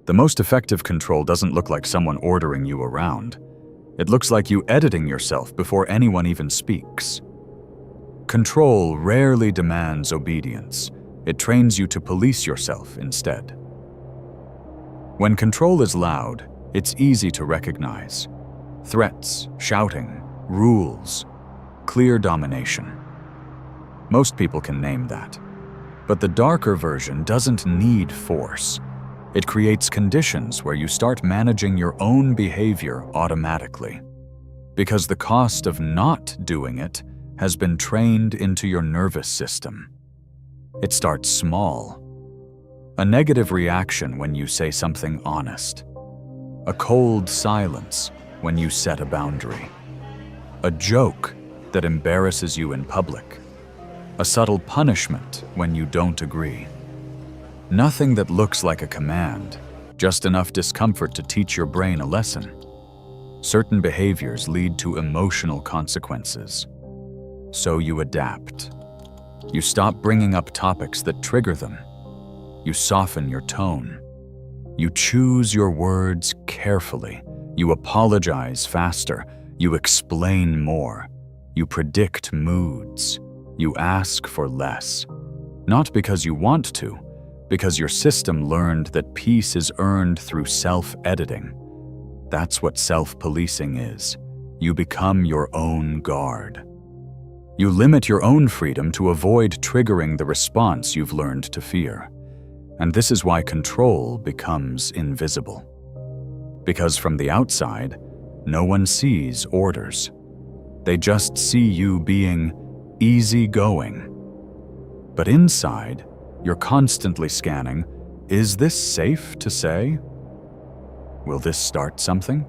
The most effective control doesn't look like someone ordering you around. It looks like you editing yourself before anyone even speaks. Control rarely demands obedience. It trains you to police yourself instead. When control is loud, it's easy to recognize. Threats, shouting, rules, clear domination. Most people can name that. But the darker version doesn't need force. It creates conditions where you start managing your own behavior automatically, because the cost of not doing it has been trained into your nervous system. It starts small. A negative reaction when you say something honest. A cold silence when you set a boundary. A joke that embarrasses you in public. A subtle punishment when you don't agree. Nothing that looks like a command, just enough discomfort to teach your brain a lesson. Certain behaviors lead to emotional consequences. So you adapt. You stop bringing up topics that trigger them. You soften your tone. You choose your words carefully. You apologize faster. You explain more. You predict moods. You ask for less. Not because you want to, because your system learned that peace is earned through self-editing. That's what self-policing is. You become your own guard. You limit your own freedom to avoid triggering the response you've learned to fear. And this is why control becomes invisible. Because from the outside, no one sees orders. They just see you being easygoing. But inside, you're constantly scanning, is this safe to say? Will this start something?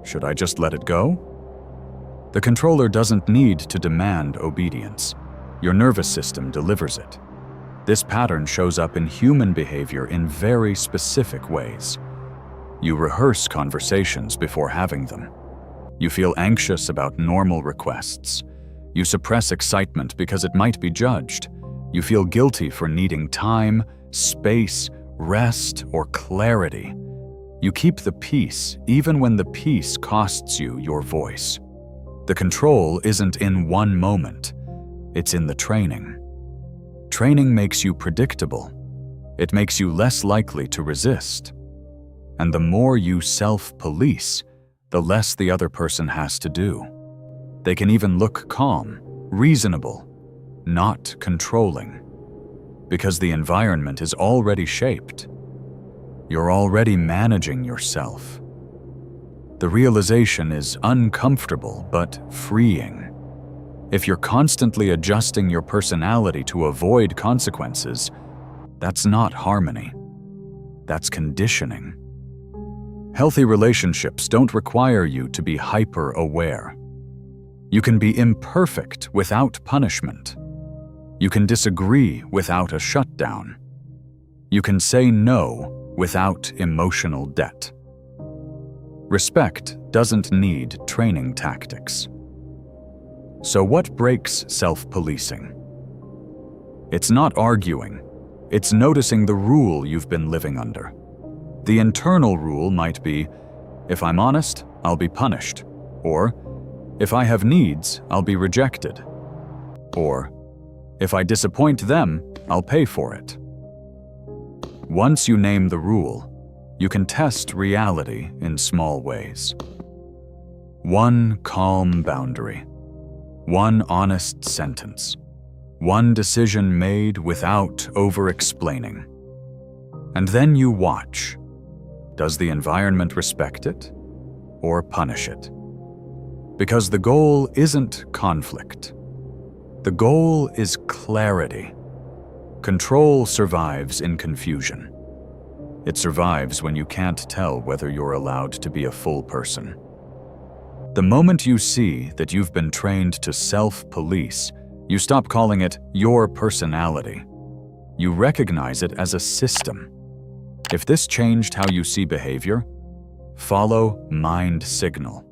Should I just let it go? The controller doesn't need to demand obedience. Your nervous system delivers it. This pattern shows up in human behavior in very specific ways. You rehearse conversations before having them. You feel anxious about normal requests. You suppress excitement because it might be judged. You feel guilty for needing time, space, rest, or clarity. You keep the peace even when the peace costs you your voice. The control isn't in one moment. It's in the training. Training makes you predictable. It makes you less likely to resist. And the more you self-police, the less the other person has to do. They can even look calm, reasonable, not controlling, because the environment is already shaped. You're already managing yourself. The realization is uncomfortable but freeing. If you're constantly adjusting your personality to avoid consequences, that's not harmony. That's conditioning. Healthy relationships don't require you to be hyper-aware. You can be imperfect without punishment. You can disagree without a shutdown. You can say no without emotional debt. Respect doesn't need training tactics. So what breaks self-policing? It's not arguing. It's noticing the rule you've been living under. The internal rule might be, if I'm honest, I'll be punished. Or, if I have needs, I'll be rejected. Or, if I disappoint them, I'll pay for it. Once you name the rule, you can test reality in small ways. One calm boundary. One honest sentence. One decision made without over-explaining. And then you watch. Does the environment respect it or punish it? Because the goal isn't conflict. The goal is clarity. Control survives in confusion. It survives when you can't tell whether you're allowed to be a full person. The moment you see that you've been trained to self-police, you stop calling it your personality. You recognize it as a system. If this changed how you see behavior, follow MindSignal.